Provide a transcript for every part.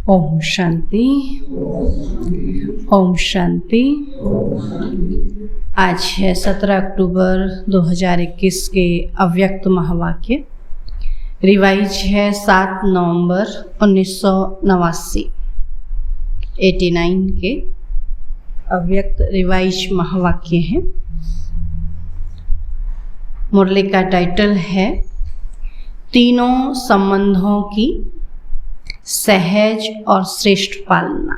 ओम शांति। ओम शांति। आज है 17 अक्टूबर 2021 के अव्यक्त महावाक्य। रिवाइज है 7 नवंबर 1989 89 के अव्यक्त रिवाइज महावाक्य है। मुरली का टाइटल है तीनों संबंधों की सहज और श्रेष्ठ पालना।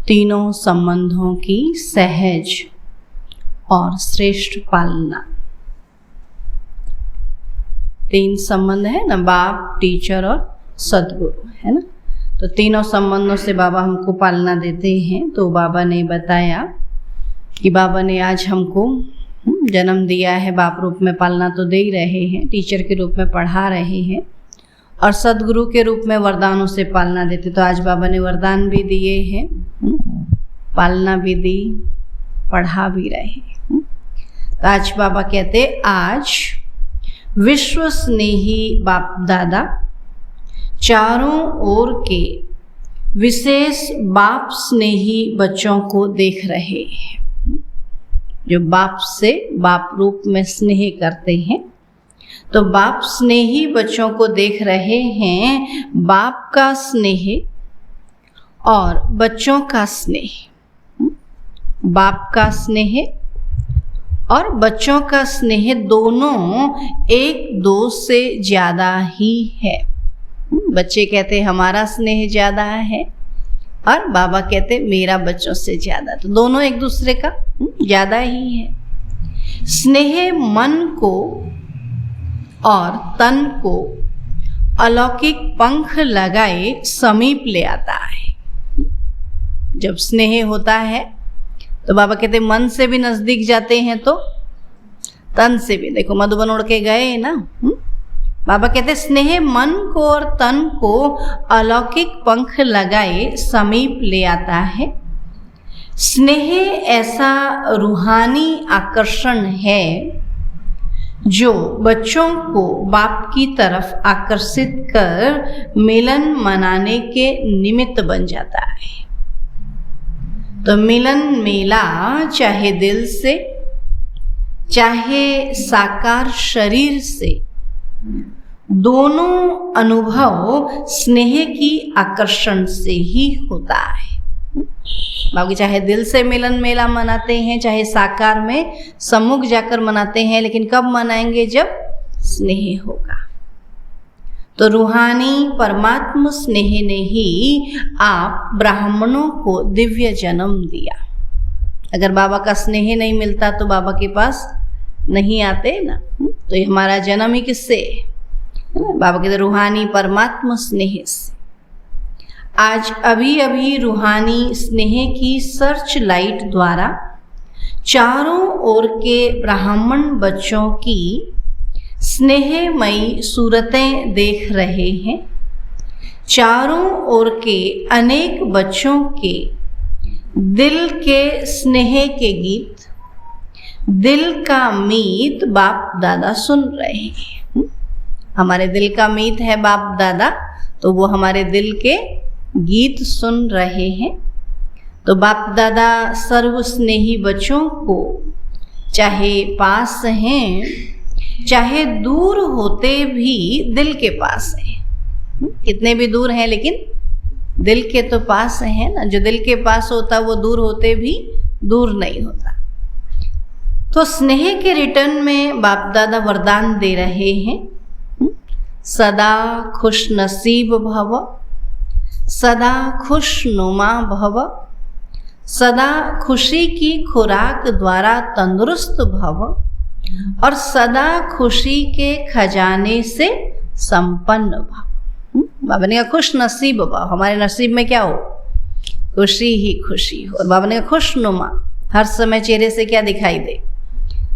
तीनों संबंधों की सहज और श्रेष्ठ पालना। 3 संबंध है ना, बाप, टीचर और सदगुरु, है ना। तो तीनों संबंधों से बाबा हमको पालना देते हैं। तो बाबा ने बताया कि बाबा ने आज हमको जन्म दिया है, बाप रूप में पालना तो दे ही रहे हैं, टीचर के रूप में पढ़ा रहे हैं और सदगुरु के रूप में वरदानों से पालना देते। तो आज बाबा ने वरदान भी दिए हैं, पालना भी दी, पढ़ा भी रहे हैं। तो आज बाबा कहते आज विश्व स्नेही बाप दादा चारों ओर के विशेष बाप स्नेही बच्चों को देख रहे हैं, जो बाप से बाप रूप में स्नेह करते हैं। तो बाप स्नेही बच्चों को देख रहे हैं, बाप का स्नेह और बच्चों का स्नेह, बाप का स्नेह और बच्चों का स्नेह दोनों एक दो से ज़्यादा ही है। बच्चे कहते हमारा स्नेह ज़्यादा है और बाबा कहते मेरा बच्चों से ज़्यादा। तो दोनों एक दूसरे का ज़्यादा ही है। स्नेह मन को और तन को अलौकिक पंख लगाए समीप ले आता है। जब स्नेह होता है तो बाबा कहते मन से भी नज़दीक जाते हैं, तो तन से भी। देखो मधुबन उड़ के गए ना, बाबा कहते स्नेह मन को और तन को अलौकिक पंख लगाए समीप ले आता है। स्नेह ऐसा रूहानी आकर्षण है जो बच्चों को बाप की तरफ आकर्षित कर मिलन मनाने के निमित्त बन जाता है। तो मिलन मेला चाहे दिल से चाहे साकार शरीर से, दोनों अनुभव स्नेह की आकर्षण से ही होता है। बाकी चाहे दिल से मिलन मेला मनाते हैं, चाहे साकार में सम्मुख जाकर मनाते हैं, लेकिन कब मनाएंगे? जब स्नेह होगा। तो रूहानी परमात्मा स्नेह ने ही आप ब्राह्मणों को दिव्य जन्म दिया। अगर बाबा का स्नेह नहीं मिलता तो बाबा के पास नहीं आते ना। तो ये हमारा जन्म ही किससे? बाबा के रूहानी परमात्मा स्नेह से। आज अभी अभी रूहानी स्नेह की सर्च लाइट द्वारा चारों ओर के ब्राह्मण बच्चों की स्नेहमयी सूरतें देख रहे हैं। चारों ओर के अनेक बच्चों के दिल के स्नेह के गीत, दिल का मीत बाप दादा सुन रहे हैं। हमारे दिल का मीत है बाप दादा, तो वो हमारे दिल के गीत सुन रहे हैं। तो बाप दादा सर्व स्नेही बच्चों को, चाहे पास हैं चाहे दूर होते भी दिल के पास हैं। कितने भी दूर हैं लेकिन दिल के तो पास हैं ना। जो दिल के पास होता वो दूर होते भी दूर नहीं होता। तो स्नेह के रिटर्न में बाप दादा वरदान दे रहे हैं, सदा खुश नसीब भव, सदा खुशनुमा भव, सदा खुशी की खुराक द्वारा तंदुरुस्त भव और सदा खुशी के खजाने से संपन्न भव। बाबा ने कहा खुश नसीब भव, हमारे नसीब में क्या हो? खुशी ही खुशी हो। और बाबा ने कहा खुशनुमा, हर समय चेहरे से क्या दिखाई दे?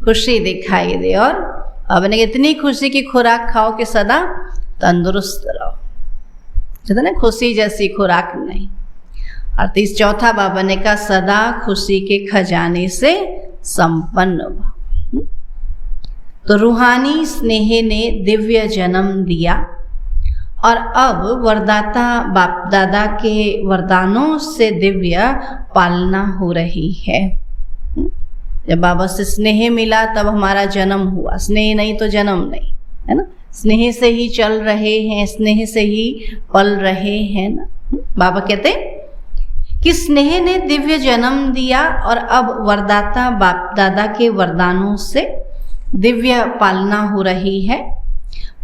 खुशी दिखाई दे। और बाबा ने कहा इतनी खुशी की खुराक खाओ कि सदा तंदुरुस्त रहो। कहते ना खुशी जैसी खुराक नहीं। और चौथा बाबा ने कहा सदा खुशी के खजाने से संपन्न भव। तो रूहानी स्नेह ने दिव्य जन्म दिया और अब वरदाता बाप दादा के वरदानों से दिव्य पालना हो रही है। जब बाबा से स्नेह मिला तब हमारा जन्म हुआ, स्नेह नहीं तो जन्म नहीं, है ना। स्नेह से ही चल रहे हैं, स्नेह से ही पल रहे हैं ना। बाबा कहते कि स्नेह ने दिव्य जन्म दिया और अब वरदाता बाप दादा के वरदानों से दिव्य पालना हो रही है।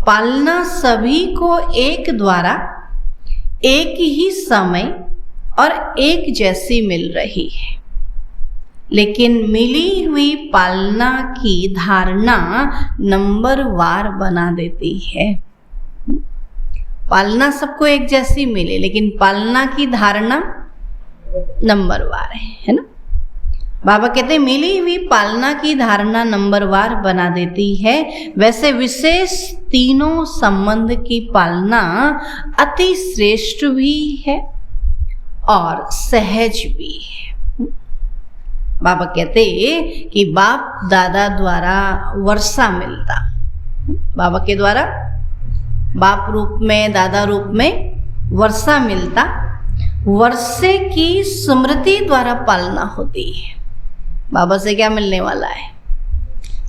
पालना सभी को एक द्वारा एक ही समय और एक जैसी मिल रही है, लेकिन मिली हुई पालना की धारणा नंबरवार बना देती है। पालना सबको एक जैसी मिले, लेकिन पालना की धारणा नंबरवार है ना। बाबा कहते हैं मिली हुई पालना की धारणा नंबरवार बना देती है। वैसे विशेष तीनों संबंध की पालना अति श्रेष्ठ भी है और सहज भी है। बाबा कहते कि बाप दादा द्वारा वर्षा मिलता, बाबा के द्वारा बाप रूप में दादा रूप में वर्षा मिलता, वर्षे की स्मृति द्वारा पालना होती है। बाबा से क्या मिलने वाला है?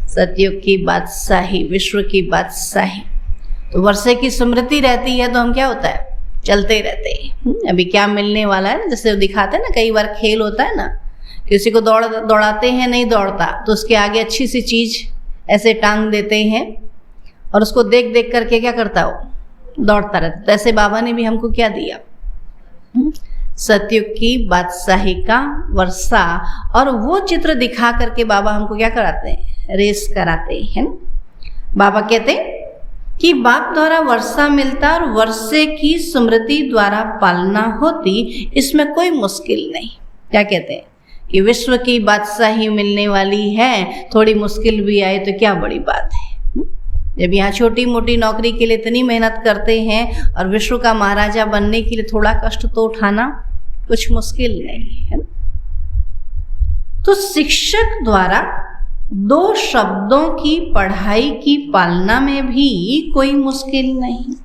सतयुग की बादशाही, विश्व की बादशाही। तो वर्षे की स्मृति रहती है तो हम क्या होता है, चलते रहते हैं। अभी क्या मिलने वाला है ना, जैसे दिखाते हैं ना, कई बार खेल होता है ना, किसी को दौड़ाते हैं, नहीं दौड़ता तो उसके आगे अच्छी सी चीज ऐसे टांग देते हैं और उसको देख देख करके क्या करता हो, दौड़ता रहता। तो ऐसे बाबा ने भी हमको क्या दिया, सतयुग की बादशाही का वर्षा, और वो चित्र दिखा करके बाबा हमको क्या कराते हैं, रेस कराते हैं ना। बाबा कहते कि बाप द्वारा वर्षा मिलता और वर्षे की स्मृति द्वारा पालना होती, इसमें कोई मुश्किल नहीं। क्या कहते हैं कि विश्व की बादशाही मिलने वाली है, थोड़ी मुश्किल भी आए तो क्या बड़ी बात है। जब यहाँ छोटी मोटी नौकरी के लिए इतनी मेहनत करते हैं और विश्व का महाराजा बनने के लिए थोड़ा कष्ट तो उठाना कुछ मुश्किल नहीं है ना। तो शिक्षक द्वारा 2 शब्दों की पढ़ाई की पालना में भी कोई मुश्किल नहीं,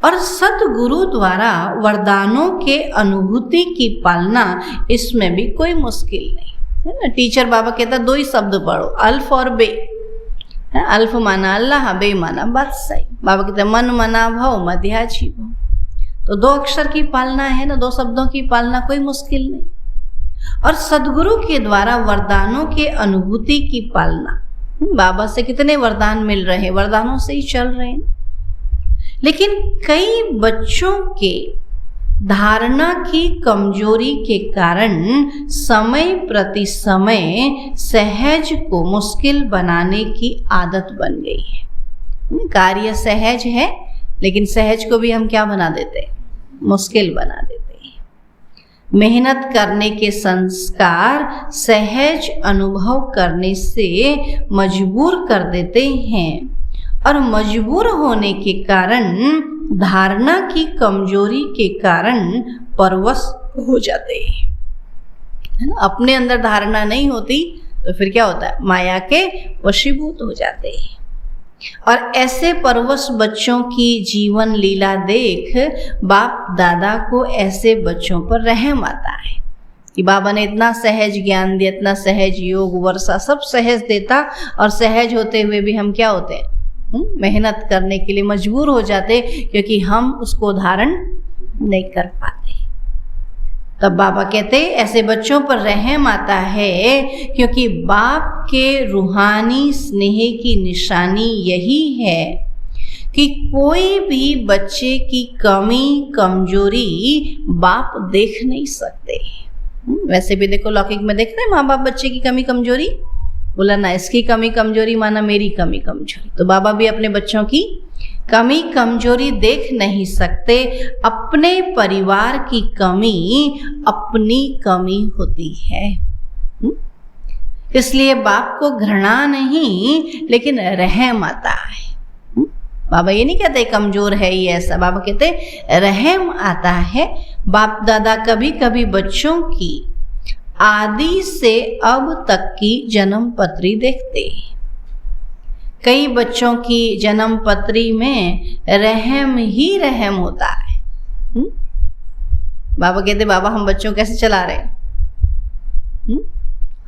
और सतगुरु द्वारा वरदानों के अनुभूति की पालना, इसमें भी कोई मुश्किल नहीं है ना। टीचर बाबा कहता 2 ही शब्द पढ़ो, अल्फ और बे। अल्फ माना अल्लाह, बे माना बादशाही। बाबा कहते मन मना भव मध्याजी भव। तो 2 अक्षर की पालना है ना, 2 शब्दों की पालना कोई मुश्किल नहीं। और सदगुरु के द्वारा वरदानों के अनुभूति की पालना, बाबा से कितने वरदान मिल रहे हैं, वरदानों से ही चल रहे हैं। लेकिन कई बच्चों के धारणा की कमजोरी के कारण समय प्रति समय सहज को मुश्किल बनाने की आदत बन गई है। कार्य सहज है, लेकिन सहज को भी हम क्या बना देते हैं, मुश्किल बना देते हैं। मेहनत करने के संस्कार सहज अनुभव करने से मजबूर कर देते हैं, और मजबूर होने के कारण धारणा की कमजोरी के कारण परवश हो जाते हैं, है ना। अपने अंदर धारणा नहीं होती तो फिर क्या होता है, माया के वशीभूत हो जाते हैं। और ऐसे परवश बच्चों की जीवन लीला देख बाप दादा को ऐसे बच्चों पर रहम आता है कि बाबा ने इतना सहज ज्ञान दिया, इतना सहज योग वर्षा सब सहज देता, और सहज होते हुए भी हम क्या होते हैं, मेहनत करने के लिए मजबूर हो जाते, क्योंकि हम उसको धारण नहीं कर पाते। तब बाबा कहते ऐसे बच्चों पर रहम आता है, क्योंकि बाप के रूहानी स्नेह की निशानी यही है कि कोई भी बच्चे की कमी कमजोरी बाप देख नहीं सकते। वैसे भी देखो लौकिक में देखते हैं माँ बाप बच्चे की कमी कमजोरी, बोला ना इसकी कमी कमजोरी माना मेरी कमी कमजोरी। तो बाबा भी अपने बच्चों की कमी कमजोरी देख नहीं सकते, अपने परिवार की कमी अपनी कमी होती है। इसलिए बाप को घृणा नहीं, लेकिन रहम आता है। बाबा ये नहीं कहते कमजोर है ये ऐसा, बाबा कहते रहम आता है। बाप दादा कभी कभी बच्चों की आदि से अब तक की जन्म पत्री देखते हैं। कई बच्चों की जन्म पत्री में रहम ही रहम होता है। बाबा कहते बाबा हम बच्चों कैसे चला रहे हैं?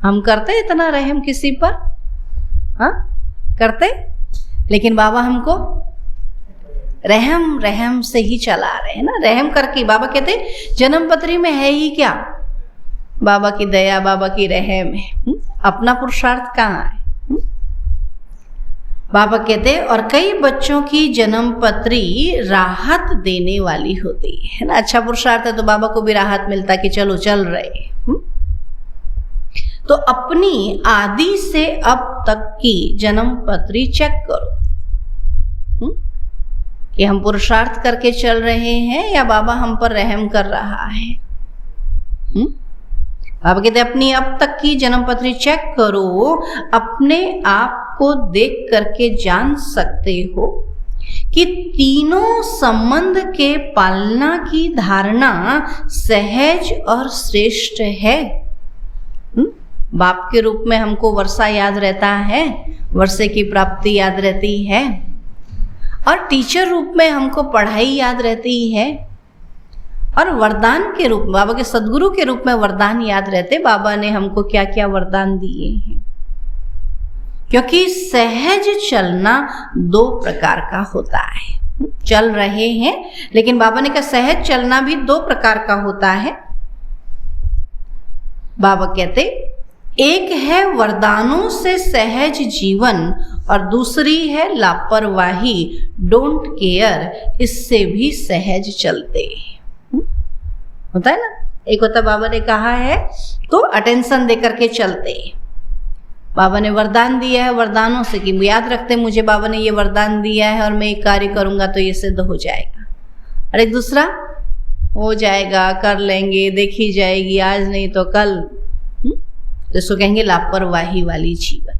हम करते इतना रहम किसी पर? हाँ करते, लेकिन बाबा हमको रहम रहम से ही चला रहे हैं ना, रहम करके। बाबा कहते जन्म पत्री में है ही क्या? बाबा की दया, बाबा की रहम है। अपना पुरुषार्थ कहाँ है? बाबा कहते और कई बच्चों की जन्म पत्री राहत देने वाली होती है ना। अच्छा पुरुषार्थ है तो बाबा को भी राहत मिलता कि चलो चल रहे। तो अपनी आदि से अब तक की जन्म पत्री चेक करो कि हम पुरुषार्थ करके चल रहे हैं या बाबा हम पर रहम कर रहा है। बाबा कहते अपनी अब तक की जन्म पत्री चेक करो, अपने आप को देख करके जान सकते हो कि तीनों संबंध के पालना की धारणा सहज और श्रेष्ठ है। बाप के रूप में हमको वर्षा याद रहता है, वर्षे की प्राप्ति याद रहती है, और टीचर रूप में हमको पढ़ाई याद रहती है, और वरदान के रूप में बाबा के सदगुरु के रूप में वरदान याद रहते। बाबा ने हमको क्या क्या वरदान दिए हैं, क्योंकि सहज चलना दो प्रकार का होता है। चल रहे हैं, लेकिन बाबा ने कहा सहज चलना भी दो प्रकार का होता है। बाबा कहते एक है वरदानों से सहज जीवन और दूसरी है लापरवाही, डोंट केयर, इससे भी सहज चलते। होता है ना, एक होता बाबा ने कहा है तो अटेंशन दे करके चलते। बाबा ने वरदान दिया है, वरदानों से कि याद रखते मुझे बाबा ने ये वरदान दिया है और मैं एक कार्य करूंगा तो ये सिद्ध हो जाएगा। और एक दूसरा हो जाएगा, कर लेंगे, देखी जाएगी, आज नहीं तो कल, जिसको कहेंगे लापरवाही वाली जीवन।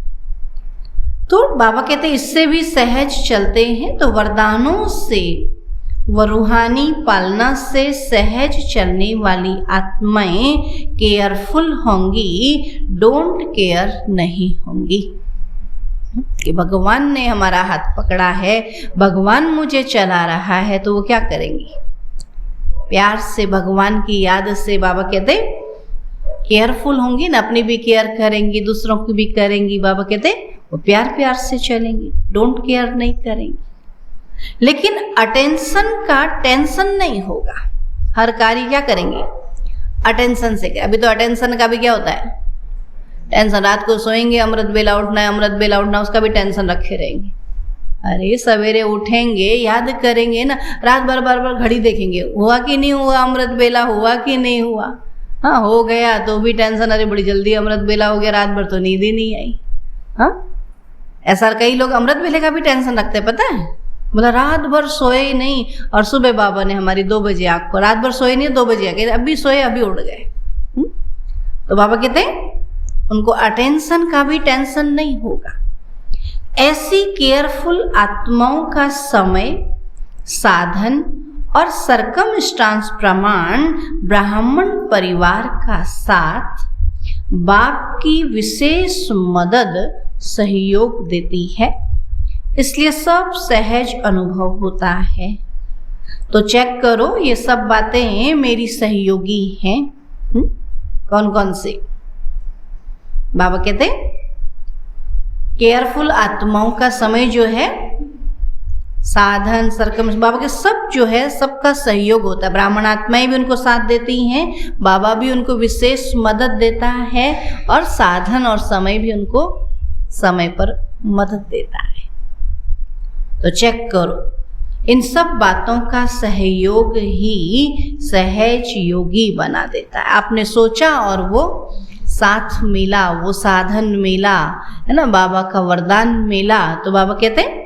तो बाबा कहते इससे भी सहज चलते हैं। तो वरदानों से व रूहानी पालना से सहज चलने वाली आत्माएं केयरफुल होंगी, डोंट केयर नहीं होंगी। कि भगवान ने हमारा हाथ पकड़ा है, भगवान मुझे चला रहा है, तो वो क्या करेंगी? प्यार से, भगवान की याद से बाबा कहते केयरफुल होंगी ना, अपनी भी केयर करेंगी, दूसरों की भी करेंगी। बाबा कहते वो प्यार प्यार से चलेंगी, डोंट केयर नहीं करेंगी। लेकिन अटेंशन का टेंशन नहीं होगा। हर कार्य क्या करेंगे? अटेंशन से। अभी तो अटेंशन का भी क्या होता है? टेंशन। रात को सोएंगे, अमृत बेला उठना है, अमृत बेला उठना, उसका भी टेंशन रखे रहेंगे। अरे सवेरे उठेंगे, याद करेंगे ना, रात भर बार बार घड़ी देखेंगे, हुआ कि नहीं हुआ, अमृत बेला हुआ कि नहीं हुआ। हाँ हो गया तो भी टेंशन, अरे बड़ी जल्दी अमृत बेला हो गया, रात भर तो नींद ही नहीं आई। हाँ ऐसा कई लोग अमृत बेले का भी टेंशन रखते हैं, पता है। बोला रात भर सोए ही नहीं और सुबह बाबा ने हमारी 2 बजे आँख को, रात भर सोए नहीं, 2 बजे आके अभी सोए अभी उड़ गए। तो बाबा कहते हैं उनको अटेंशन का भी टेंशन नहीं होगा। ऐसी केयरफुल आत्माओं का समय, साधन और सरकमस्टांस प्रमाण ब्राह्मण परिवार का साथ बाप की विशेष मदद सहयोग देती है, इसलिए सब सहज अनुभव होता है। तो चेक करो ये सब बातें मेरी सहयोगी हैं। कौन कौन से? बाबा कहते केयरफुल आत्माओं का समय जो है, साधन, सरकम, बाबा के सब जो है सबका सहयोग होता है। ब्राह्मण आत्माएं भी उनको साथ देती हैं, बाबा भी उनको विशेष मदद देता है, और साधन और समय भी उनको समय पर मदद देता है। तो चेक करो, इन सब बातों का सहयोग ही सहज योगी बना देता है। आपने सोचा और वो साथ मिला, वो साधन मिला, है ना, बाबा का वरदान मिला। तो बाबा कहते हैं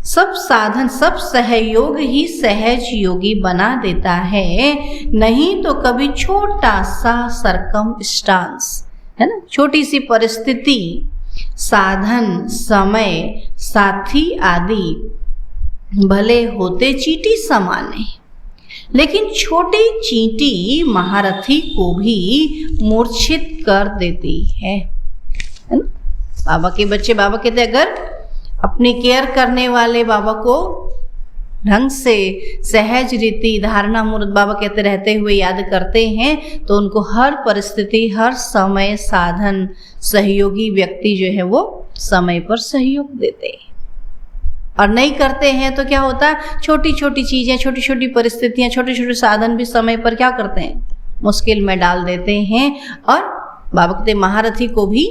सब साधन, सब सहयोग ही सहज योगी बना देता है। नहीं तो कभी छोटा सा सरकमस्टांस, है ना, छोटी सी परिस्थिति, साधन, समय, साथी आदि भले होते चींटी समाने, लेकिन छोटी चींटी महारथी को भी मूर्छित कर देती है ना। बाबा के बच्चे, बाबा कहते अगर अपनी केयर करने वाले बाबा को ढंग से सहज रीति धारणा मूर्त बाबा कहते रहते हुए याद करते हैं तो उनको हर परिस्थिति, हर समय, साधन, सहयोगी व्यक्ति जो है वो समय पर सहयोग देते हैं। और नहीं करते हैं तो क्या होता है, छोटी छोटी चीजें, छोटी छोटी परिस्थितियां, छोटे छोटे साधन भी समय पर क्या करते हैं, मुश्किल में डाल देते हैं और बाबा कहते महारथी को भी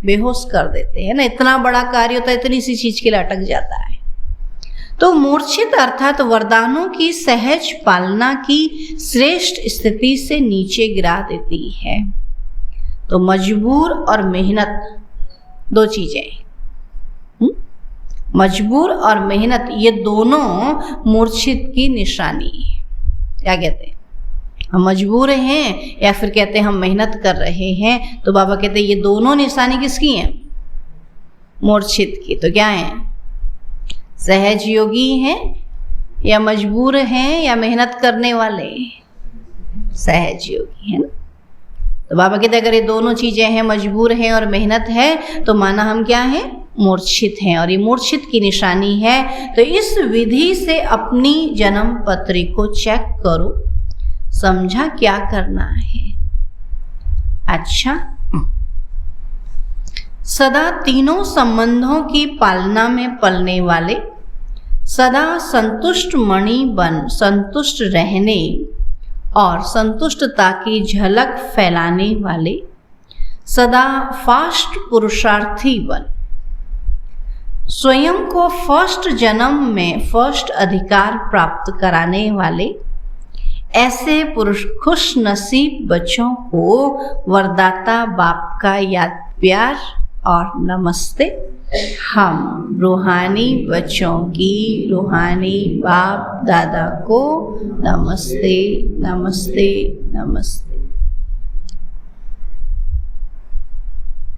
बेहोश कर देते हैं ना। इतना बड़ा कार्य होता है, इतनी सी चीज के लिए अटक जाता है। तो मूर्छित अर्थात वरदानों की सहज पालना की श्रेष्ठ स्थिति से नीचे गिरा देती है। तो मजबूर और मेहनत दो चीजें, मजबूर और मेहनत, ये दोनों मूर्छित की निशानी है। क्या कहते हैं, हम मजबूर हैं या फिर कहते हैं हम मेहनत कर रहे हैं, तो बाबा कहते हैं ये दोनों निशानी किसकी हैं, मूर्छित की। तो क्या है, सहज योगी हैं या मजबूर हैं या मेहनत करने वाले, सहज योगी है ना। तो बाबा कहते अगर ये दोनों चीजें हैं, मजबूर हैं और मेहनत है, तो माना हम क्या हैं, मूर्छित हैं, और ये मूर्छित की निशानी है। तो इस विधि से अपनी जन्म पत्री को चेक करो, समझा क्या करना है। अच्छा, सदा तीनों संबंधों की पालना में पलने वाले, सदा संतुष्ट मणि बन संतुष्ट रहने और संतुष्टता की झलक फैलाने वाले, सदा फास्ट पुरुषार्थी बन, स्वयं को फर्स्ट जन्म में फर्स्ट अधिकार प्राप्त कराने वाले, ऐसे पुरुष खुश नसीब बच्चों को वरदाता बाप का याद प्यार और नमस्ते। हम रूहानी बच्चों की रूहानी बाप दादा को नमस्ते नमस्ते नमस्ते।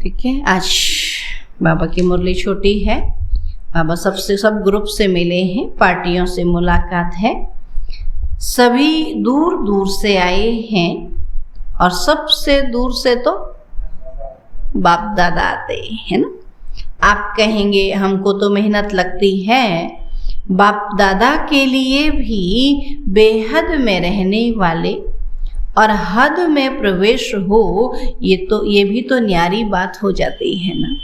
ठीक है, आज बाबा की मुरली छोटी है। बाबा सब ग्रुप से मिले हैं, पार्टियों से मुलाकात है, सभी दूर दूर से आए हैं और सबसे दूर से तो बाप दादा आते हैं ना। आप कहेंगे हमको तो मेहनत लगती है, बाप दादा के लिए भी बेहद में रहने वाले और हद में प्रवेश हो, ये भी तो न्यारी बात हो जाती है ना।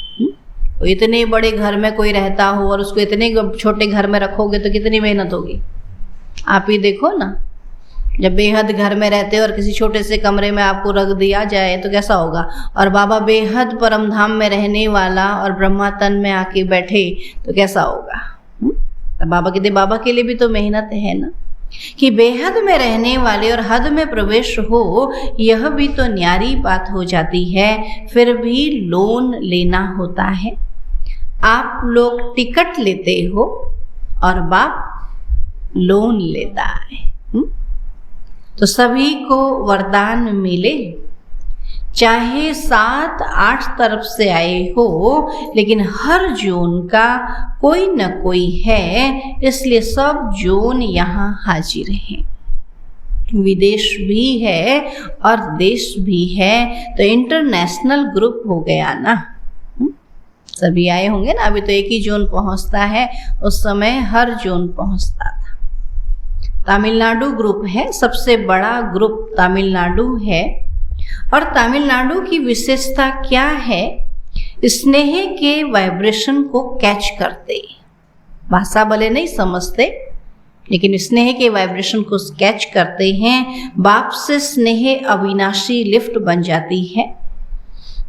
तो इतने बड़े घर में कोई रहता हो और उसको इतने छोटे घर में रखोगे तो कितनी मेहनत होगी। आप ही देखो ना, जब बेहद घर में रहते हो और किसी छोटे से कमरे में आपको रख दिया जाए तो कैसा होगा। और बाबा बेहद परम धाम में रहने वाला और ब्रह्मा तन में आके बैठे तो कैसा होगा। तो बाबा कहते बाबा के लिए भी तो मेहनत है ना, कि बेहद में रहने वाले और हद में प्रवेश हो, यह भी तो न्यारी बात हो जाती है। फिर भी लोन लेना होता है। आप लोग टिकट लेते हो और बाप लोन लेता है। तो सभी को वरदान मिले, चाहे 7-8 तरफ से आए हो, लेकिन हर जोन का कोई न कोई है, इसलिए सब जोन यहाँ हाजिर हैं। विदेश भी है और देश भी है, तो इंटरनेशनल ग्रुप हो गया ना। सभी आए होंगे ना। अभी तो एक ही जोन पहुँचता है, उस समय हर जोन पहुँचता था। तमिलनाडु ग्रुप है, सबसे बड़ा ग्रुप तमिलनाडु है। और तमिलनाडु की विशेषता क्या है, स्नेह के वाइब्रेशन को कैच करते, भाषा भले नहीं समझते लेकिन स्नेह के वाइब्रेशन को कैच करते हैं। बाप से स्नेह अविनाशी लिफ्ट बन जाती है।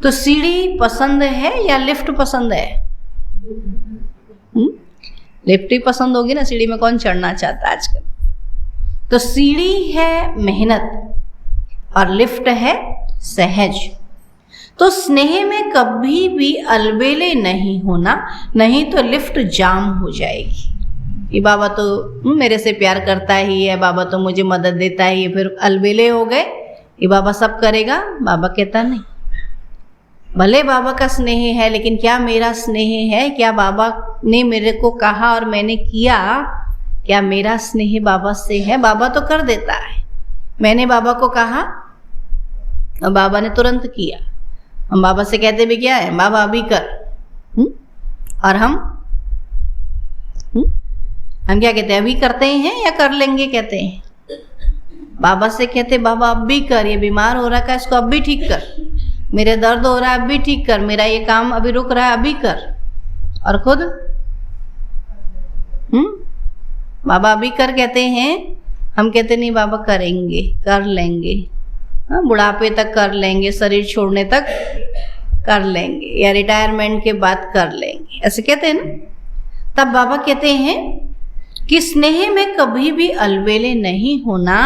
तो सीढ़ी पसंद है या लिफ्ट पसंद है? लिफ्ट ही पसंद होगी ना, सीढ़ी में कौन चढ़ना चाहता आजकल। तो सीढ़ी है मेहनत और लिफ्ट है सहज। तो स्नेह में कभी भी अलबेले नहीं होना, नहीं तो लिफ्ट जाम हो जाएगी। ये बाबा तो मेरे से प्यार करता ही है, बाबा तो मुझे मदद देता ही है, फिर अलबेले हो गए, ये बाबा सब करेगा। बाबा कहता नहीं, भले बाबा का स्नेह है लेकिन क्या मेरा स्नेह है? क्या बाबा ने मेरे को कहा और मैंने किया? क्या मेरा स्नेह बाबा से है? बाबा तो कर देता है, मैंने बाबा को कहा और बाबा ने तुरंत किया। हम बाबा से कहते भी क्या है, बाबा अभी कर, और हम हम क्या कहते हैं, अभी करते हैं या कर लेंगे कहते हैं। बाबा से कहते बाबा अब भी कर, ये बीमार हो रहा है इसको अब भी ठीक कर, मेरे दर्द हो रहा है अब भी ठीक कर, मेरा ये काम अभी रुक रहा है अभी कर। और खुद बाबा अभी कर कहते हैं, हम कहते नहीं बाबा करेंगे, कर लेंगे, हाँ बुढ़ापे तक कर लेंगे, शरीर छोड़ने तक कर लेंगे, या रिटायरमेंट के बाद कर लेंगे, ऐसे कहते हैं ना। तब बाबा कहते हैं कि स्नेह में कभी भी अलबेले नहीं होना,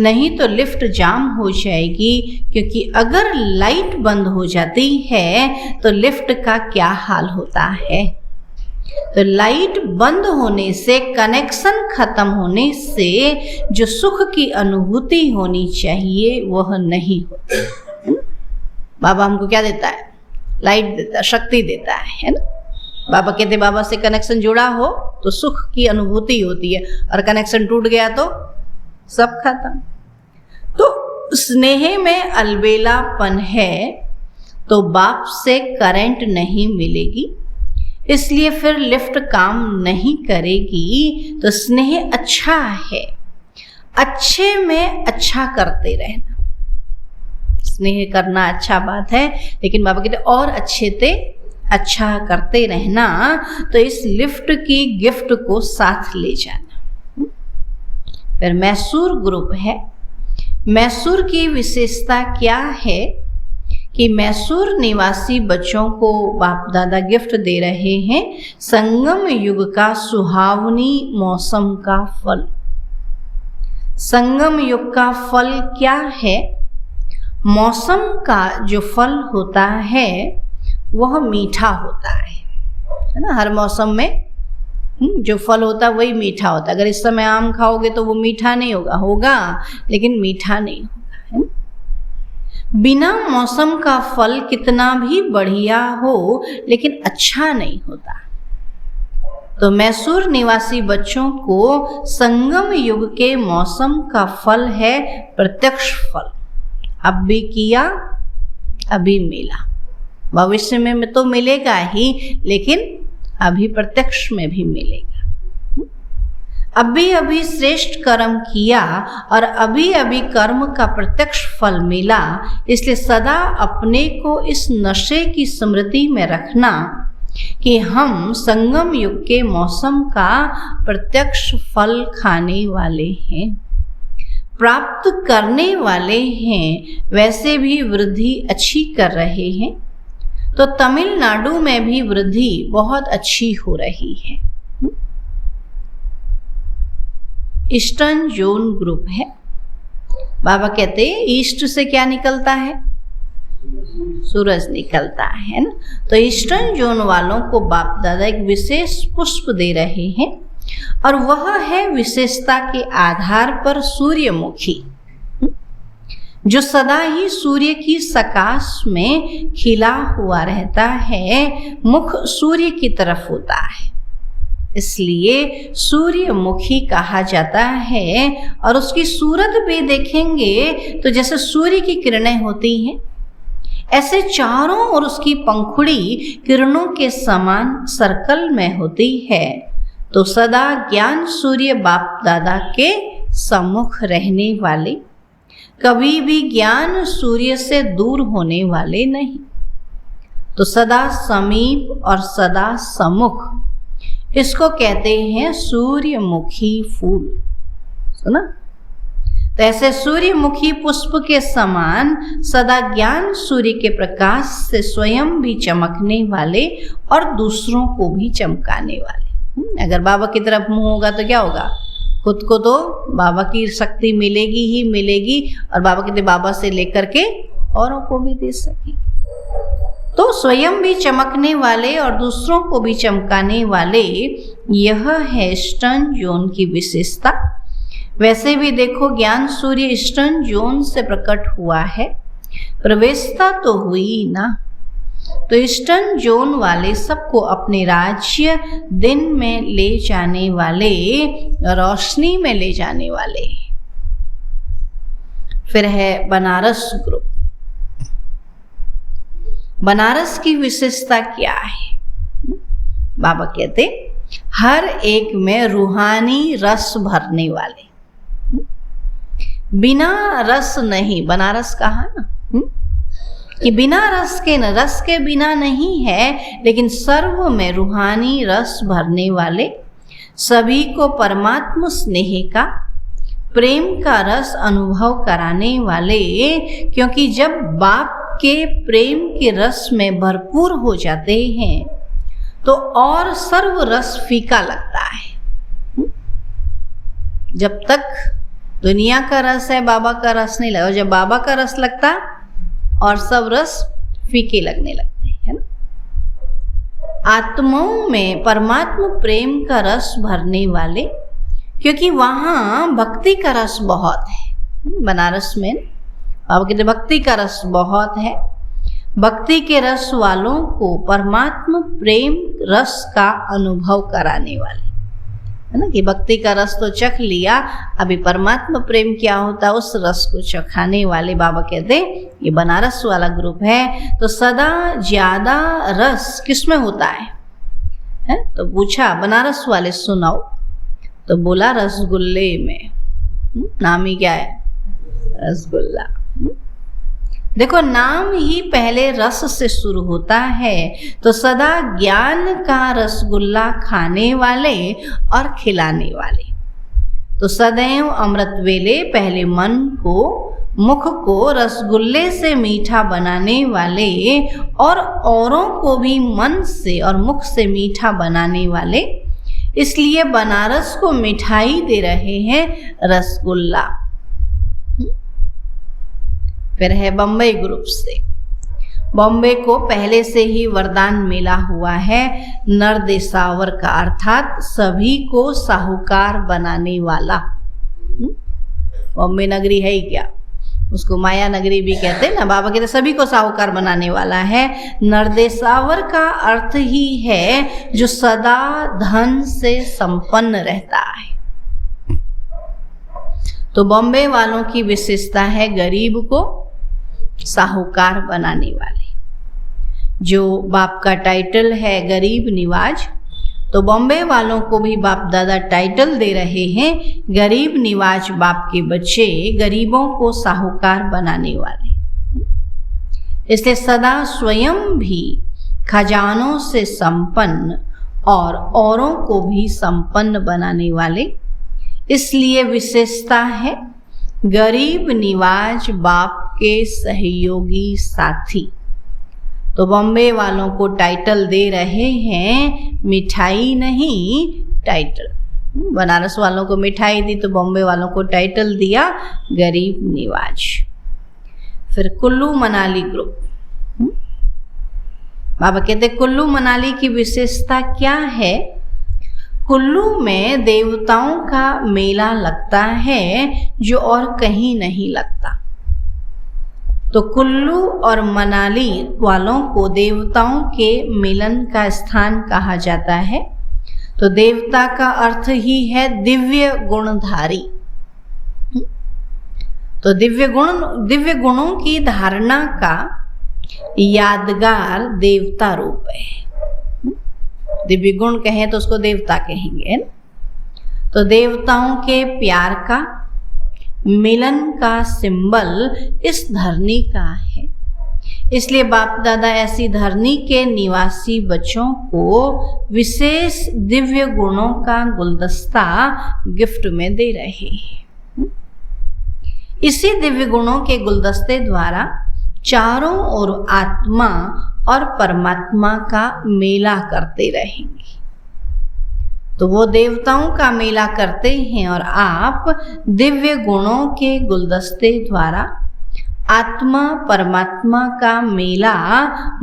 नहीं तो लिफ्ट जाम हो जाएगी, क्योंकि अगर लाइट बंद हो जाती है तो लिफ्ट का क्या हाल होता है। तो लाइट बंद होने से, कनेक्शन खत्म होने से जो सुख की अनुभूति होनी चाहिए वह नहीं होती। बाबा हमको क्या देता है, लाइट देता है, शक्ति देता है ना। बाबा कहते बाबा से कनेक्शन जुड़ा हो तो सुख की अनुभूति होती है, और कनेक्शन टूट गया तो सब खत्म। तो स्नेह में अलबेलापन है तो बाप से करंट नहीं मिलेगी, इसलिए फिर लिफ्ट काम नहीं करेगी। तो स्नेह अच्छा है, अच्छे में अच्छा करते रहना। स्नेह करना अच्छा बात है, लेकिन बाबा कहते और अच्छे से अच्छा करते रहना, तो इस लिफ्ट की गिफ्ट को साथ ले जाना। फिर मैसूर ग्रुप है। मैसूर की विशेषता क्या है कि मैसूर निवासी बच्चों को बाप दादा गिफ्ट दे रहे हैं संगम युग का सुहावनी मौसम का फल। संगम युग का फल क्या है? मौसम का जो फल होता है वह मीठा होता है ना। हर मौसम में जो फल होता है वही मीठा होता है। अगर इस समय आम खाओगे तो वो मीठा नहीं होगा लेकिन मीठा नहीं होगा, है ना। बिना मौसम का फल कितना भी बढ़िया हो लेकिन अच्छा नहीं होता। तो मैसूर निवासी बच्चों को संगम युग के मौसम का फल है प्रत्यक्ष फल। अब भी किया अभी मिला, भविष्य में तो मिलेगा ही, लेकिन अभी प्रत्यक्ष में भी मिलेगा। अभी अभी श्रेष्ठ कर्म किया और अभी अभी कर्म का प्रत्यक्ष फल मिला, इसलिए सदा अपने को इस नशे की स्मृति में रखना कि हम संगम युग के मौसम का प्रत्यक्ष फल खाने वाले हैं, प्राप्त करने वाले हैं। वैसे भी वृद्धि अच्छी कर रहे हैं, तो तमिलनाडु में भी वृद्धि बहुत अच्छी हो रही है। ईस्टर्न जोन ग्रुप है। बाबा कहते हैं ईस्ट से क्या निकलता है? सूरज निकलता है ना। तो ईस्टर्न जोन वालों को बाप दादा एक विशेष पुष्प दे रहे हैं और वह है विशेषता के आधार पर सूर्यमुखी, जो सदा ही सूर्य की सकाश में खिला हुआ रहता है। मुख सूर्य की तरफ होता है, इसलिए सूर्यमुखी कहा जाता है। और उसकी सूरत भी देखेंगे तो जैसे सूर्य की किरणें होती हैं, ऐसे चारों ओर उसकी पंखुड़ी किरणों के समान सर्कल में होती है। तो सदा ज्ञान सूर्य बाप दादा के सम्मुख रहने वाले, कभी भी ज्ञान सूर्य से दूर होने वाले नहीं। तो सदा समीप और सदा सम्मुख, इसको कहते हैं सूर्यमुखी फूल। सुना? तो ऐसे सूर्यमुखी पुष्प के समान सदा ज्ञान सूर्य के प्रकाश से स्वयं भी चमकने वाले और दूसरों को भी चमकाने वाले। अगर बाबा की तरफ मुंह होगा तो क्या होगा? खुद को तो बाबा की शक्ति मिलेगी ही मिलेगी, और बाबा कहते बाबा से लेकर के औरों को भी दे सकेंगे। तो स्वयं भी चमकने वाले और दूसरों को भी चमकाने वाले, यह है ईस्टर्न जोन की विशेषता। वैसे भी देखो ज्ञान सूर्य ईस्टर्न जोन से प्रकट हुआ है, प्रवेशता तो हुई ना। तो ईस्टर्न जोन वाले सबको अपने राज्य दिन में ले जाने वाले, रोशनी में ले जाने वाले। फिर है बनारस ग्रुप। बनारस की विशेषता क्या है? बाबा कहते हर एक में रूहानी रस भरने वाले। बिना रस नहीं, बनारस कहा ना कि बिना रस के न, रस के बिना नहीं है, लेकिन सर्व में रूहानी रस भरने वाले, सभी को परमात्मा स्नेह का, प्रेम का रस अनुभव कराने वाले। क्योंकि जब बाप के प्रेम के रस में भरपूर हो जाते हैं तो और सर्व रस फीका लगता है। जब तक दुनिया का रस है, बाबा का रस नहीं लगा। जब बाबा का रस लगता और सब रस फीके लगने लगते हैं ना। आत्माओं में परमात्मा प्रेम का रस भरने वाले, क्योंकि वहाँ भक्ति का रस बहुत है। बनारस में बाबा कहते भक्ति का रस बहुत है। भक्ति के रस वालों को परमात्मा प्रेम रस का अनुभव कराने वाले, है ना। कि भक्ति का रस तो चख लिया, अभी परमात्मा प्रेम क्या होता है उस रस को चखाने वाले बाबा कहते ये बनारस वाला ग्रुप है। तो सदा ज्यादा रस किसमें होता है? तो पूछा बनारस वाले सुनाओ, तो बोला रसगुल्ले में। नाम ही क्या है? रसगुल्ला। देखो नाम ही पहले रस से शुरू होता है। तो सदा ज्ञान का रसगुल्ला खाने वाले और खिलाने वाले, तो सदैव अमृत वेले पहले मन को, मुख को रसगुल्ले से मीठा बनाने वाले और औरों को भी मन से और मुख से मीठा बनाने वाले, इसलिए बनारस को मिठाई दे रहे हैं रसगुल्ला। फिर है बम्बई ग्रुप से। बॉम्बे को पहले से ही वरदान मिला हुआ है नरदेसावर का, अर्थात सभी को साहूकार बनाने वाला। बॉम्बे नगरी है ही क्या, उसको माया नगरी भी कहते हैं ना। बाबा कहते सभी को साहूकार बनाने वाला है। नरदेसावर का अर्थ ही है जो सदा धन से संपन्न रहता है। तो बॉम्बे वालों की विशेषता है गरीब को साहूकार बनाने वाले। जो बाप का टाइटल है गरीब निवाज, तो बॉम्बे वालों को भी बाप दादा टाइटल दे रहे हैं गरीब निवाज। बाप के बच्चे गरीबों को साहूकार बनाने वाले, इसलिए सदा स्वयं भी खजानों से संपन्न और औरों को भी संपन्न बनाने वाले। इसलिए विशेषता है गरीब निवाज बाप के सहयोगी साथी। तो बॉम्बे वालों को टाइटल दे रहे हैं, मिठाई नहीं टाइटल। बनारस वालों को मिठाई दी तो बॉम्बे वालों को टाइटल दिया गरीब निवाज। फिर कुल्लू मनाली ग्रुप। बाबा कहते कुल्लू मनाली की विशेषता क्या है? कुल्लू में देवताओं का मेला लगता है जो और कहीं नहीं लगता। तो कुल्लू और मनाली वालों को देवताओं के मिलन का स्थान कहा जाता है। तो देवता का अर्थ ही है दिव्य गुणधारी। तो दिव्य गुणों की धारणा का यादगार देवता रूप है। दिव्य गुण कहें तो उसको देवता कहेंगे। तो देवताओं के प्यार का मिलन का सिंबल इस धरनी का है। इसलिए बाप दादा ऐसी धरनी के निवासी बच्चों को विशेष दिव्य गुणों का गुलदस्ता गिफ्ट में दे रहे हैं। इसी दिव्य गुणों के गुलदस्ते द्वारा चारों ओर आत्मा और परमात्मा का मेला करते रहेंगे। तो वो देवताओं का मेला करते हैं और आप दिव्य गुणों के गुलदस्ते द्वारा आत्मा परमात्मा का मेला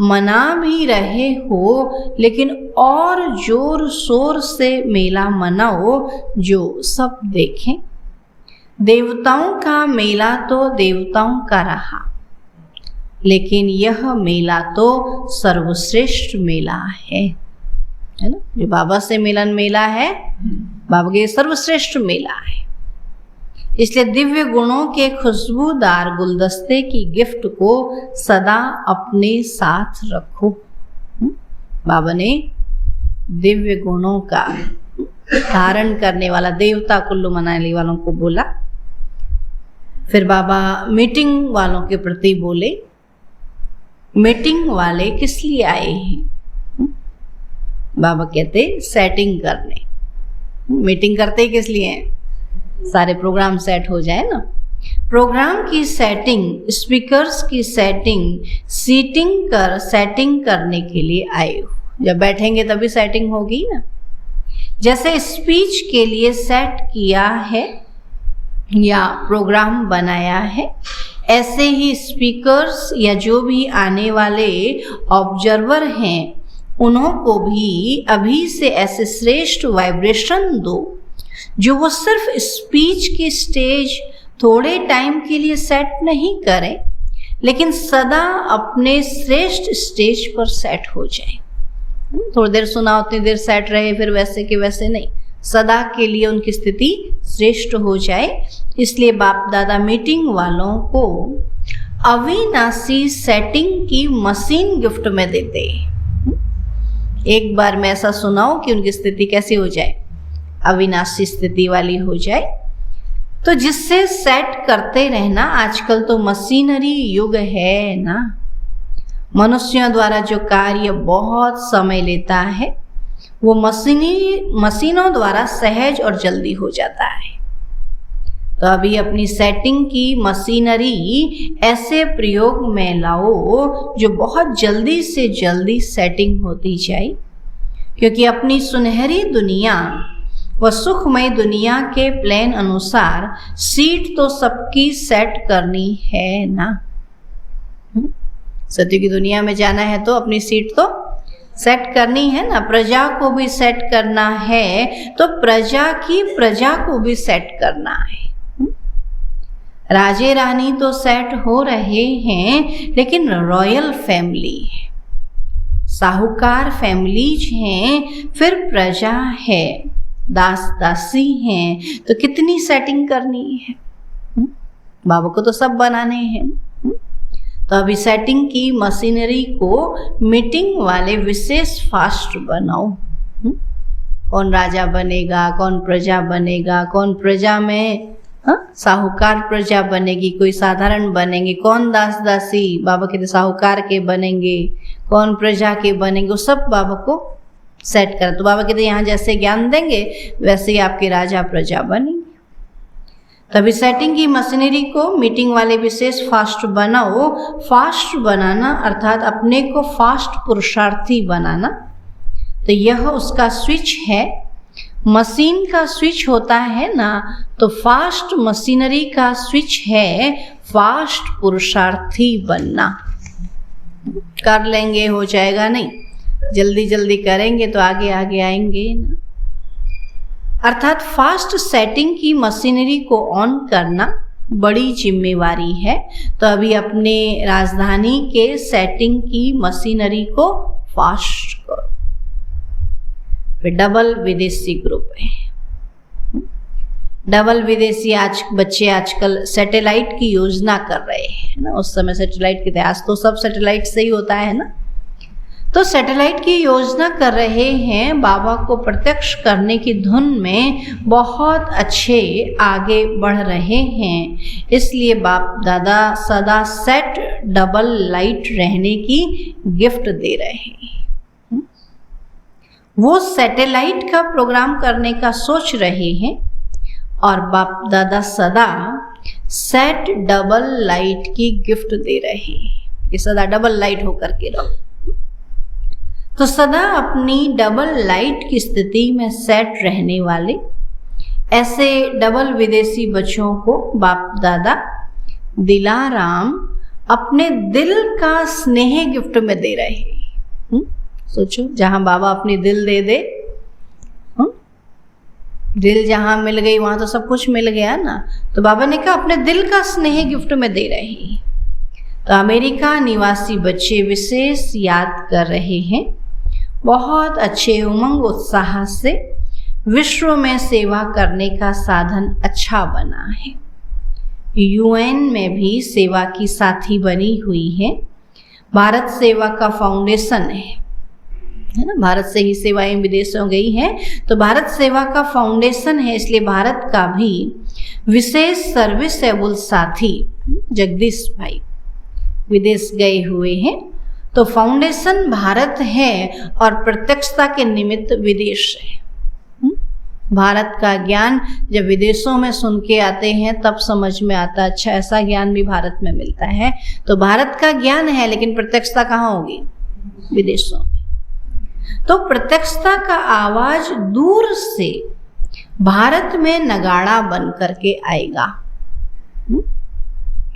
मना भी रहे हो, लेकिन और जोर शोर से मेला मनाओ जो सब देखें। देवताओं का मेला तो देवताओं का रहा, लेकिन यह मेला तो सर्वश्रेष्ठ मेला है ना। जो बाबा से मिलन मेला है, बाबा के सर्वश्रेष्ठ मेला है। इसलिए दिव्य गुणों के खुशबूदार गुलदस्ते की गिफ्ट को सदा अपने साथ रखो। बाबा ने दिव्य गुणों का धारण करने वाला देवता कुल्लू मनाली वालों को बोला। फिर बाबा मीटिंग वालों के प्रति बोले, मीटिंग वाले किस लिए आए हैं? बाबा कहते सेटिंग करने। मीटिंग करते ही किस लिए हैं? सारे प्रोग्राम सेट हो जाए ना। प्रोग्राम की सेटिंग, स्पीकर्स की सेटिंग, सेटिंग करने के लिए आए हो। जब बैठेंगे तभी सेटिंग होगी ना। जैसे स्पीच के लिए सेट किया है या प्रोग्राम बनाया है, ऐसे ही स्पीकर्स या जो भी आने वाले ऑब्जर्वर हैं उन्हों को भी अभी से ऐसे श्रेष्ठ वाइब्रेशन दो जो वो सिर्फ स्पीच की स्टेज थोड़े टाइम के लिए सेट नहीं करें, लेकिन सदा अपने श्रेष्ठ स्टेज पर सेट हो जाए। थोड़ी देर सुना, उतनी देर सेट रहे, फिर वैसे के वैसे नहीं, सदा के लिए उनकी स्थिति श्रेष्ठ हो जाए। इसलिए बाप दादा मीटिंग वालों को अविनाशी सेटिंग की मशीन गिफ्ट में देते। एक बार मैं ऐसा सुनाऊं कि उनकी स्थिति कैसी हो जाए, अविनाशी स्थिति वाली हो जाए, तो जिससे सेट करते रहना। आजकल तो मशीनरी युग है ना, मनुष्यों द्वारा जो कार्य बहुत समय लेता है वो मशीनों द्वारा सहज और जल्दी हो जाता है। तो अभी अपनी सेटिंग की मशीनरी ऐसे प्रयोग में लाओ जो बहुत जल्दी से जल्दी सेटिंग होती जाए, क्योंकि अपनी सुनहरी दुनिया व सुखमय दुनिया के प्लान अनुसार सीट तो सबकी सेट करनी है ना। सत्य की दुनिया में जाना है तो अपनी सीट तो सेट करनी है ना। प्रजा को भी सेट करना है तो प्रजा को भी सेट करना है। राजे रानी तो सेट हो रहे हैं, लेकिन रॉयल फैमिली है, साहूकार फैमिलीज हैं, फिर प्रजा है, दास दासी हैं, तो कितनी सेटिंग करनी है। बाबा को तो सब बनाने हैं। तो अभी सेटिंग की मशीनरी को मीटिंग वाले विशेष फास्ट बनाओ। कौन राजा बनेगा, कौन प्रजा बनेगा, कौन प्रजा में साहूकार प्रजा बनेगी, कोई साधारण बनेंगे, कौन दास दासी बाबा के साहूकार के बनेंगे, कौन प्रजा के बनेंगे, वो सब बाबा को सेट कर। तो बाबा कहते यहाँ जैसे ज्ञान देंगे वैसे ही आपके राजा प्रजा बनेंगे। तभी सेटिंग की मशीनरी को मीटिंग वाले विशेष फास्ट बनाओ। फास्ट बनाना अर्थात अपने को फास्ट पुरुषार्थी बनाना, तो यह उसका स्विच है। मशीन का स्विच होता है ना, तो फास्ट मशीनरी का स्विच है फास्ट पुरुषार्थी बनना। कर लेंगे हो जाएगा नहीं, जल्दी जल्दी करेंगे तो आगे आगे आएंगे ना। अर्थात फास्ट सेटिंग की मशीनरी को ऑन करना बड़ी जिम्मेवारी है। तो अभी अपने राजधानी के सेटिंग की मशीनरी को फास्ट करो। फिर डबल विदेशी ग्रुप है। डबल विदेशी बच्चे आजकल सैटेलाइट की योजना कर रहे हैं ना। उस समय सैटेलाइट के इतिहास तो सब सैटेलाइट से ही होता है ना। तो सैटेलाइट की योजना कर रहे हैं, बाबा को प्रत्यक्ष करने की धुन में बहुत अच्छे आगे बढ़ रहे हैं। इसलिए बाप दादा सदा सेट डबल लाइट रहने की गिफ्ट दे रहे हैं। वो सैटेलाइट का प्रोग्राम करने का सोच रहे हैं और बाप दादा सदा सेट डबल लाइट की गिफ्ट दे रहे हैं कि सदा डबल लाइट होकर के रहो। तो सदा अपनी डबल लाइट की स्थिति में सेट रहने वाले ऐसे डबल विदेशी बच्चों को बाप दादा दिलाराम अपने दिल का स्नेह गिफ्ट में दे रहे हैं। सोचो, जहां बाबा अपनी दिल दे दे, दिल जहां मिल गई वहां तो सब कुछ मिल गया ना। तो बाबा ने कहा अपने दिल का स्नेह गिफ्ट में दे रहे हैं। तो अमेरिका निवासी बच्चे विशेष याद कर रहे हैं, बहुत अच्छे उमंग उत्साह से विश्व में सेवा करने का साधन अच्छा बना है। यूएन में भी सेवा की साथी बनी हुई है। भारत सेवा का फाउंडेशन है। है ना। भारत से ही सेवाएं विदेशों गई हैं, तो भारत सेवा का फाउंडेशन है, इसलिए भारत का भी विशेष सर्विसेबल साथी जगदीश भाई विदेश गए हुए हैं। तो फाउंडेशन भारत है और प्रत्यक्षता के निमित्त विदेश है। भारत का ज्ञान जब विदेशों में सुन के आते हैं तब समझ में आता, अच्छा ऐसा ज्ञान भी भारत में मिलता है। तो भारत का ज्ञान है, लेकिन प्रत्यक्षता कहाँ होगी? विदेशों में। तो प्रत्यक्षता का आवाज दूर से भारत में नगाड़ा बन करके आएगा।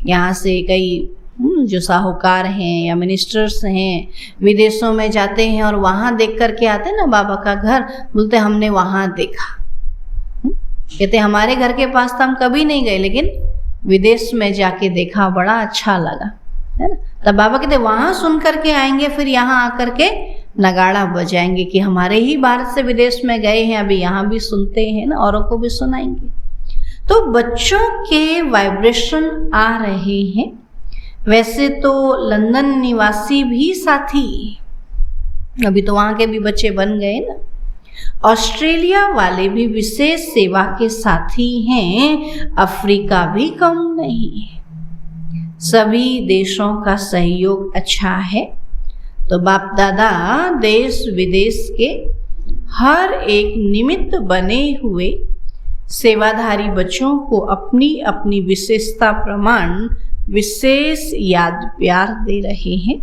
यहाँ से कई जो साहूकार हैं या मिनिस्टर्स हैं विदेशों में जाते हैं और वहां देख करके आते हैं ना बाबा का घर, बोलते हमने वहां देखा। कहते हमारे घर के पास तो हम कभी नहीं गए, लेकिन विदेश में जाके देखा, बड़ा अच्छा लगा, है ना। तब बाबा कहते वहां सुन करके आएंगे, फिर यहाँ आकर के नगाड़ा बजाएंगे कि हमारे ही भारत से विदेश में गए हैं, अभी यहाँ भी सुनते हैं ना, औरों को भी सुनाएंगे। तो बच्चों के वाइब्रेशन आ रहे हैं। वैसे तो लंदन निवासी भी साथी, अभी तो वहाँ के भी बच्चे बन गए ना। ऑस्ट्रेलिया वाले भी विशेष सेवा के साथी हैं। अफ्रीका भी कम नहीं है। सभी देशों का सहयोग अच्छा है। तो बाप दादा देश विदेश के हर एक निमित्त बने हुए सेवाधारी बच्चों को अपनी अपनी विशेषता प्रमाण विशेष याद प्यार दे रहे हैं।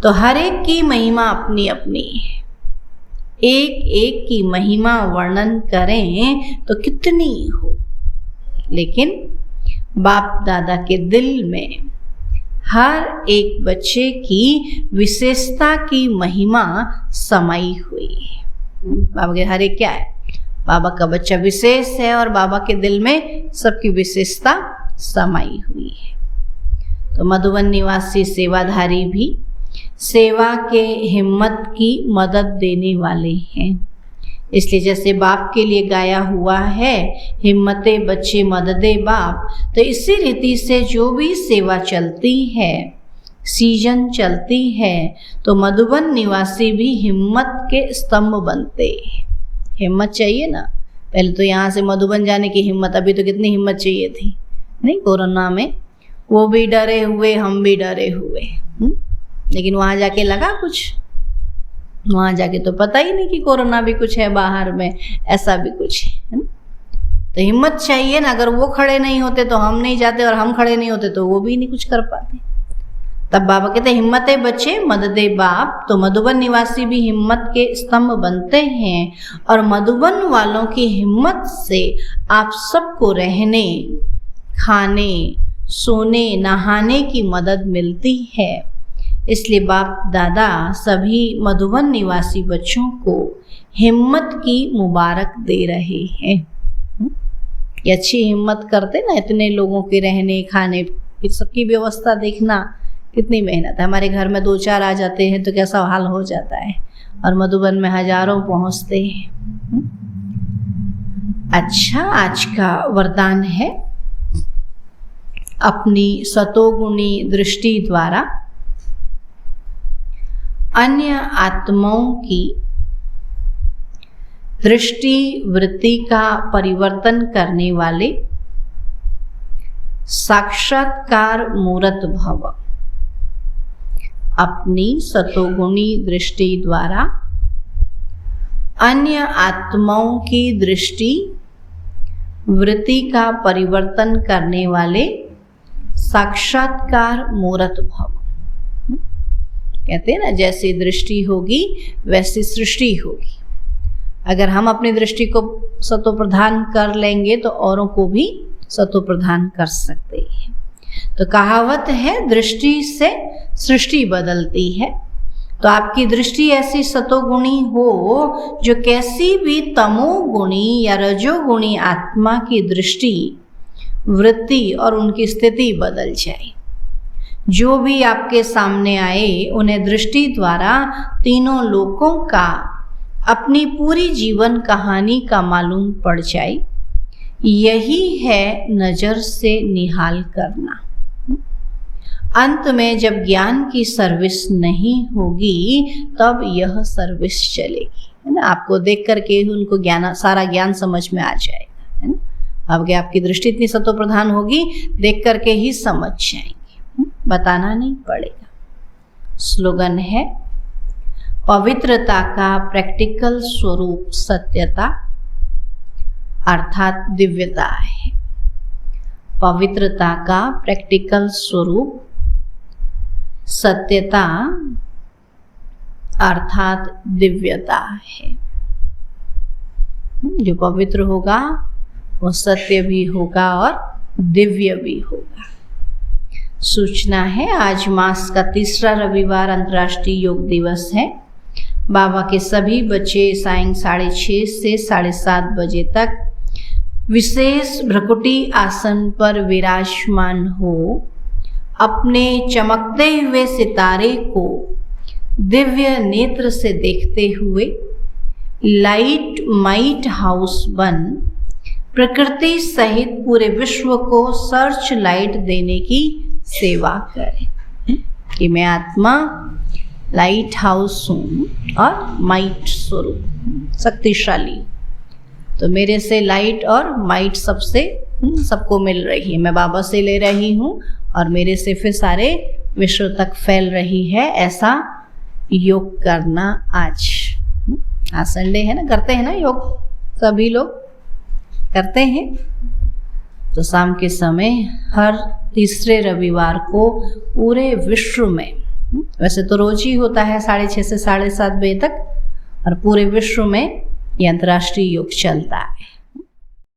तो हर एक की महिमा अपनी अपनी है। एक एक की महिमा वर्णन करें तो कितनी हो, लेकिन बाप दादा के दिल में हर एक बच्चे की विशेषता की महिमा समाई हुई है। बाबा के हर एक क्या है? बाबा का बच्चा विशेष है और बाबा के दिल में सबकी विशेषता समाई हुई है। तो मधुबन निवासी सेवाधारी भी सेवा के हिम्मत की मदद देने वाले हैं। इसलिए जैसे बाप के लिए गाया हुआ है, हिम्मते बच्चे मददे बाप, तो इसी रीति से जो भी सेवा चलती है, सीजन चलती है, तो मधुबन निवासी भी हिम्मत के स्तंभ बनते। हिम्मत चाहिए ना। पहले तो यहाँ से मधुबन जाने की हिम्मत, अभी तो कितनी हिम्मत चाहिए थी नहीं, कोरोना में वो भी डरे हुए, हम भी डरे हुए। लेकिन वहाँ जाके लगा कुछ, वहाँ जाके तो पता ही नहीं कि कोरोना भी कुछ है बाहर में, ऐसा भी कुछ है ना। तो हिम्मत चाहिए ना। अगर वो खड़े नहीं होते तो हम नहीं जाते, और हम खड़े नहीं होते तो वो भी नहीं कुछ कर पाते। तब बाबा कहते हिम्मते बच्चे मददे बाप। तो मधुबन निवासी भी हिम्मत के स्तंभ बनते हैं, और मधुबन वालों की हिम्मत से आप सबको रहने, खाने, सोने, नहाने की मदद मिलती है। इसलिए बाप दादा सभी मधुबन निवासी बच्चों को हिम्मत की मुबारक दे रहे हैं। ये अच्छी हिम्मत करते ना, इतने लोगों के रहने, खाने, सबकी व्यवस्था देखना कितनी मेहनत है। हमारे घर में 2-4 आ जाते हैं तो कैसा हाल हो जाता है, और मधुबन में हजारों पहुंचते हैं। अच्छा, आज का वरदान है अपनी सतोगुणी दृष्टि द्वारा अन्य आत्माओं की दृष्टि वृत्ति का परिवर्तन करने वाले साक्षात्कार मूर्त भव। अपनी सतोगुणी दृष्टि द्वारा अन्य आत्माओं की दृष्टि वृत्ति का परिवर्तन करने वाले साक्षात्कार मूर्त भव। कहते हैं ना, जैसी दृष्टि होगी वैसी सृष्टि होगी। अगर हम अपनी दृष्टि को सतो प्रदान कर लेंगे तो औरों को भी सतो प्रदान कर सकते हैं। तो कहावत है, दृष्टि से सृष्टि बदलती है। तो आपकी दृष्टि ऐसी सतोगुणी हो जो कैसी भी तमोगुणी या रजोगुणी आत्मा की दृष्टि, वृत्ति और उनकी स्थिति बदल जाए। जो भी आपके सामने आए उन्हें दृष्टि द्वारा तीनों लोकों का, अपनी पूरी जीवन कहानी का मालूम पड़ जाए। यही है नजर से निहाल करना। अंत में जब ज्ञान की सर्विस नहीं होगी तब यह सर्विस चलेगी, है ना। आपको देख करके उनको सारा ज्ञान समझ में आ जाएगा, है ना। अब आपकी दृष्टि इतनी सतो प्रधान होगी, देख करके ही समझ जाएंगे, बताना नहीं पड़ेगा। स्लोगन है, पवित्रता का प्रैक्टिकल स्वरूप सत्यता अर्थात दिव्यता है। पवित्रता का प्रैक्टिकल स्वरूप सत्यता अर्थात दिव्यता है। जो पवित्र होगा वो सत्य भी होगा और दिव्य भी होगा। सूचना है, आज मास का तीसरा रविवार अंतर्राष्ट्रीय योग दिवस है। बाबा के सभी बच्चे सायं 6:30 से 7:30 बजे तक विशेष भ्रकुटी आसन पर विराजमान हो अपने चमकते हुए सितारे को दिव्य नेत्र से देखते हुए लाइट माइट हाउस बन प्रकृति सहित पूरे विश्व को सर्च लाइट देने की सेवा करें कि मैं आत्मा लाइट हाउस हूँ और माइट स्वरूप शक्तिशाली। तो मेरे से लाइट और माइट सबको मिल रही है, मैं बाबा से ले रही हूँ और मेरे से फिर सारे विश्व तक फैल रही है। ऐसा योग करना आज संडे है ना, करते हैं ना योग, सभी लोग करते हैं। तो शाम के समय हर तीसरे रविवार को पूरे विश्व में, वैसे तो रोज ही होता है 6:30 से 7:30 बजे तक, और पूरे विश्व में ये अंतर्राष्ट्रीय योग चलता है।